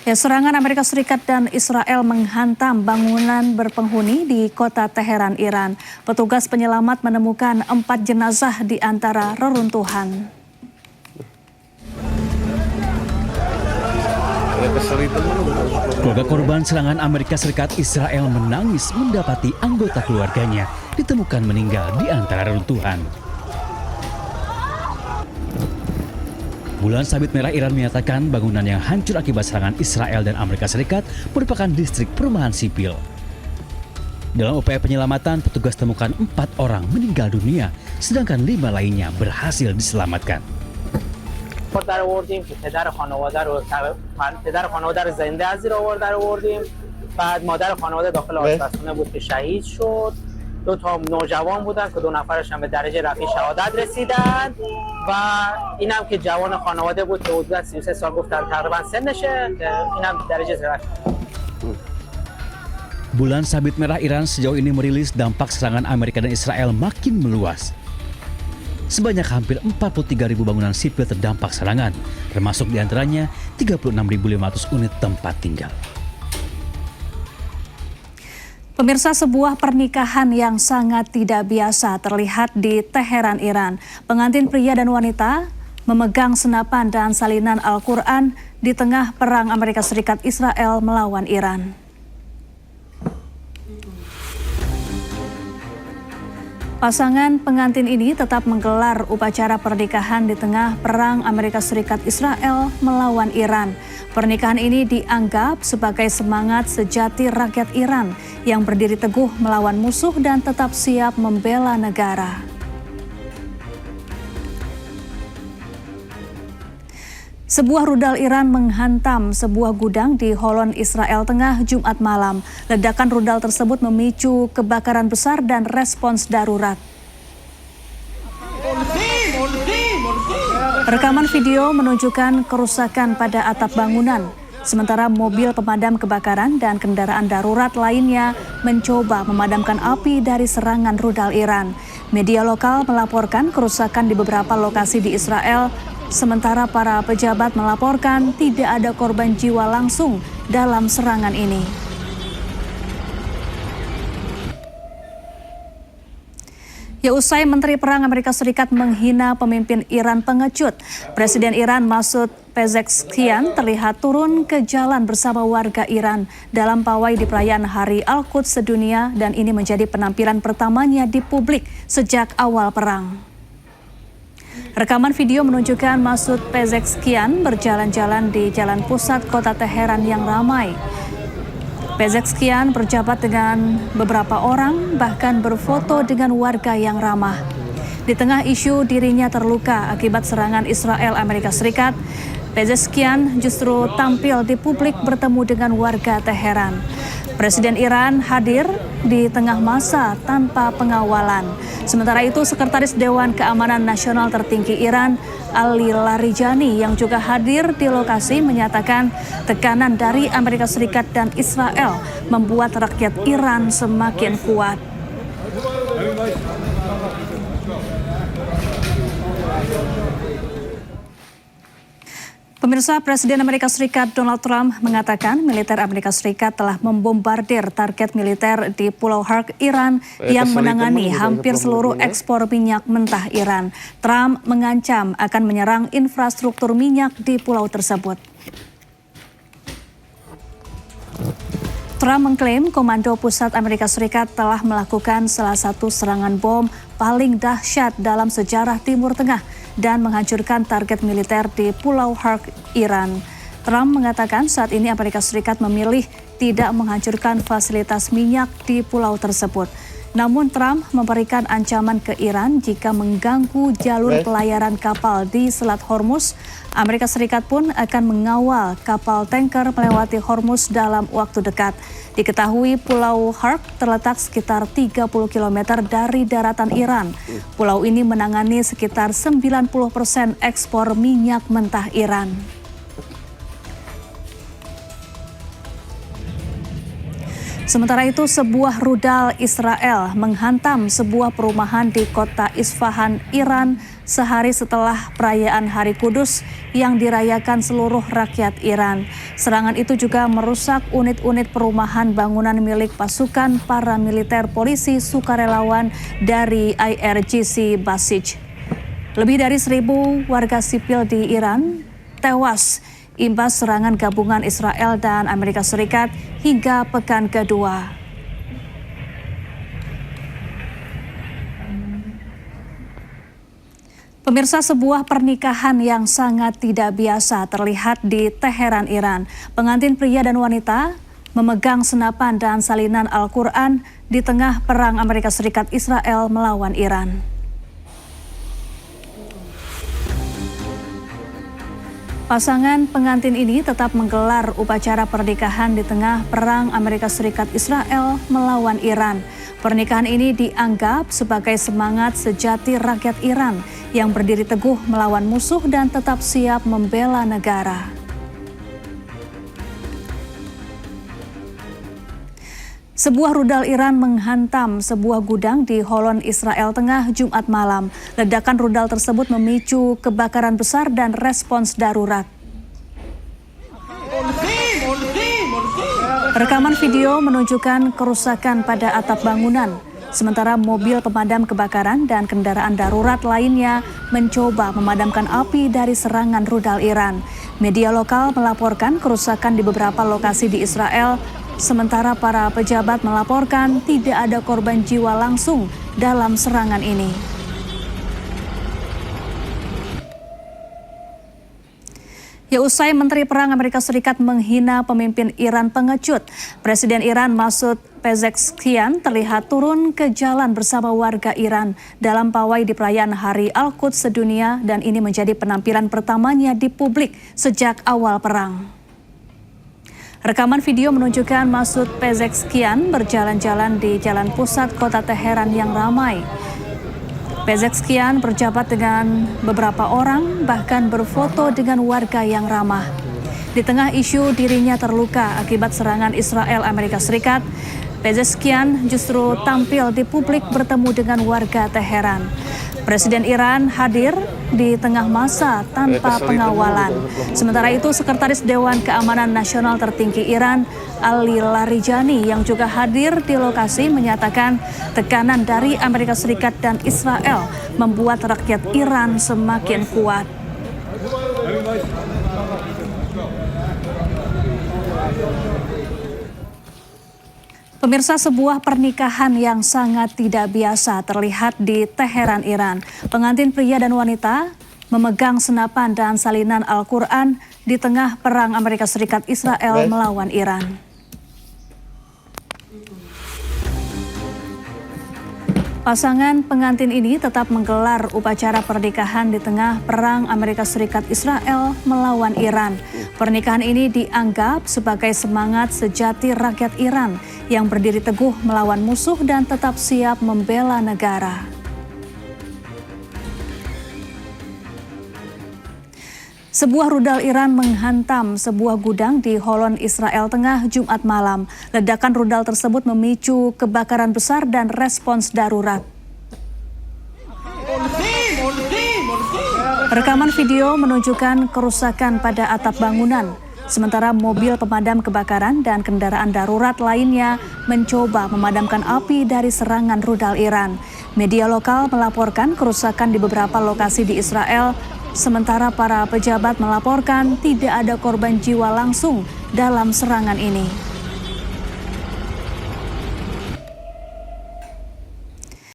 Ya, serangan Amerika Serikat dan Israel menghantam bangunan berpenghuni di kota Teheran, Iran. Petugas penyelamat menemukan 4 jenazah di antara reruntuhan. Keluarga korban serangan Amerika Serikat Israel menangis mendapati anggota keluarganya ditemukan meninggal di antara reruntuhan. Bulan Sabit Merah Iran menyatakan bangunan yang hancur akibat serangan Israel dan Amerika Serikat merupakan distrik perumahan sipil. Dalam upaya penyelamatan, petugas temukan 4 orang meninggal dunia, sedangkan 5 lainnya berhasil diselamatkan. دو تا نوجوان بودن که 2 نفرش هم به درجه رفیع شهادت رسیدن و اینم که جوان خانواده بود که حدود 33 سال گفتن تقریبا سنشه که اینم درجه رفیع. Bulan Sabit Merah Iran sejauh ini merilis dampak serangan Amerika dan Israel makin meluas. Sebanyak hampir 43.000 bangunan sipil terdampak serangan, termasuk diantaranya 36.500 unit tempat tinggal. Pemirsa, sebuah pernikahan yang sangat tidak biasa terlihat di Teheran, Iran. Pengantin pria dan wanita memegang senapan dan salinan Al-Quran di tengah perang Amerika Serikat Israel melawan Iran. Pasangan pengantin ini tetap menggelar upacara pernikahan di tengah perang Amerika Serikat Israel melawan Iran. Pernikahan ini dianggap sebagai semangat sejati rakyat Iran yang berdiri teguh melawan musuh dan tetap siap membela negara. Sebuah rudal Iran menghantam sebuah gudang di Holon, Israel Tengah, Jumat malam. Ledakan rudal tersebut memicu kebakaran besar dan respons darurat. Rekaman video menunjukkan kerusakan pada atap bangunan, sementara mobil pemadam kebakaran dan kendaraan darurat lainnya mencoba memadamkan api dari serangan rudal Iran. Media lokal melaporkan kerusakan di beberapa lokasi di Israel, sementara para pejabat melaporkan tidak ada korban jiwa langsung dalam serangan ini. Ya, usai Menteri Perang Amerika Serikat menghina pemimpin Iran pengecut, Presiden Iran Masoud Pezeshkian terlihat turun ke jalan bersama warga Iran dalam pawai di perayaan Hari Al-Quds sedunia, dan ini menjadi penampilan pertamanya di publik sejak awal perang. Rekaman video menunjukkan Masoud Pezeshkian berjalan-jalan di jalan pusat kota Teheran yang ramai. Pezeshkian berjabat dengan beberapa orang, bahkan berfoto dengan warga yang ramah. Di tengah isu dirinya terluka akibat serangan Israel Amerika Serikat, Pezeshkian justru tampil di publik bertemu dengan warga Teheran. Presiden Iran hadir di tengah masa tanpa pengawalan. Sementara itu, Sekretaris Dewan Keamanan Nasional tertinggi Iran, Ali Larijani, yang juga hadir di lokasi, menyatakan tekanan dari Amerika Serikat dan Israel membuat rakyat Iran semakin kuat. Pemirsa, Presiden Amerika Serikat Donald Trump mengatakan militer Amerika Serikat telah membombardir target militer di Pulau Hark, Iran, yang menangani hampir seluruh ekspor minyak mentah Iran. Trump mengancam akan menyerang infrastruktur minyak di pulau tersebut. Trump mengklaim Komando Pusat Amerika Serikat telah melakukan salah satu serangan bom paling dahsyat dalam sejarah Timur Tengah dan menghancurkan target militer di Pulau Hark, Iran. Trump mengatakan saat ini Amerika Serikat memilih tidak menghancurkan fasilitas minyak di pulau tersebut. Namun Trump memberikan ancaman ke Iran jika mengganggu jalur pelayaran kapal di Selat Hormuz. Amerika Serikat pun akan mengawal kapal tanker melewati Hormuz dalam waktu dekat. Diketahui Pulau Hark terletak sekitar 30 km dari daratan Iran. Pulau ini menangani sekitar 90% ekspor minyak mentah Iran. Sementara itu, sebuah rudal Israel menghantam sebuah perumahan di kota Isfahan, Iran, sehari setelah perayaan Hari Kudus yang dirayakan seluruh rakyat Iran. Serangan itu juga merusak unit-unit perumahan bangunan milik pasukan paramiliter polisi sukarelawan dari IRGC Basij. Lebih dari 1.000 warga sipil di Iran tewas imbas serangan gabungan Israel dan Amerika Serikat hingga pekan kedua. Pemirsa, sebuah pernikahan yang sangat tidak biasa terlihat di Teheran, Iran. Pengantin pria dan wanita memegang senapan dan salinan Al-Quran di tengah perang Amerika Serikat Israel melawan Iran. Pasangan pengantin ini tetap menggelar upacara pernikahan di tengah perang Amerika Serikat Israel melawan Iran. Pernikahan ini dianggap sebagai semangat sejati rakyat Iran yang berdiri teguh melawan musuh dan tetap siap membela negara. Sebuah rudal Iran menghantam sebuah gudang di Holon, Israel Tengah, Jumat malam. Ledakan rudal tersebut memicu kebakaran besar dan respons darurat. Rekaman video menunjukkan kerusakan pada atap bangunan, sementara mobil pemadam kebakaran dan kendaraan darurat lainnya mencoba memadamkan api dari serangan rudal Iran. Media lokal melaporkan kerusakan di beberapa lokasi di Israel, sementara para pejabat melaporkan tidak ada korban jiwa langsung dalam serangan ini. Ya, usai Menteri Perang Amerika Serikat menghina pemimpin Iran pengecut, Presiden Iran Masoud Pezeshkian terlihat turun ke jalan bersama warga Iran dalam pawai di perayaan Hari Al-Quds sedunia, dan ini menjadi penampilan pertamanya di publik sejak awal perang. Rekaman video menunjukkan Masoud Pezeshkian berjalan-jalan di jalan pusat kota Teheran yang ramai. Pezeshkian berjabat dengan beberapa orang, bahkan berfoto dengan warga yang ramah. Di tengah isu dirinya terluka akibat serangan Israel Amerika Serikat, Pezeshkian justru tampil di publik bertemu dengan warga Teheran. Presiden Iran hadir di tengah masa tanpa pengawalan. Sementara itu, Sekretaris Dewan Keamanan Nasional tertinggi Iran, Ali Larijani, yang juga hadir di lokasi, menyatakan tekanan dari Amerika Serikat dan Israel membuat rakyat Iran semakin kuat. Pemirsa, sebuah pernikahan yang sangat tidak biasa terlihat di Teheran, Iran. Pengantin pria dan wanita memegang senapan dan salinan Al-Quran di tengah perang Amerika Serikat Israel melawan Iran. Pasangan pengantin ini tetap menggelar upacara pernikahan di tengah perang Amerika Serikat Israel melawan Iran. Pernikahan ini dianggap sebagai semangat sejati rakyat Iran yang berdiri teguh melawan musuh dan tetap siap membela negara. Sebuah rudal Iran menghantam sebuah gudang di Holon, Israel Tengah, Jumat malam. Ledakan rudal tersebut memicu kebakaran besar dan respons darurat. Rekaman video menunjukkan kerusakan pada atap bangunan, sementara mobil pemadam kebakaran dan kendaraan darurat lainnya mencoba memadamkan api dari serangan rudal Iran. Media lokal melaporkan kerusakan di beberapa lokasi di Israel, sementara para pejabat melaporkan tidak ada korban jiwa langsung dalam serangan ini.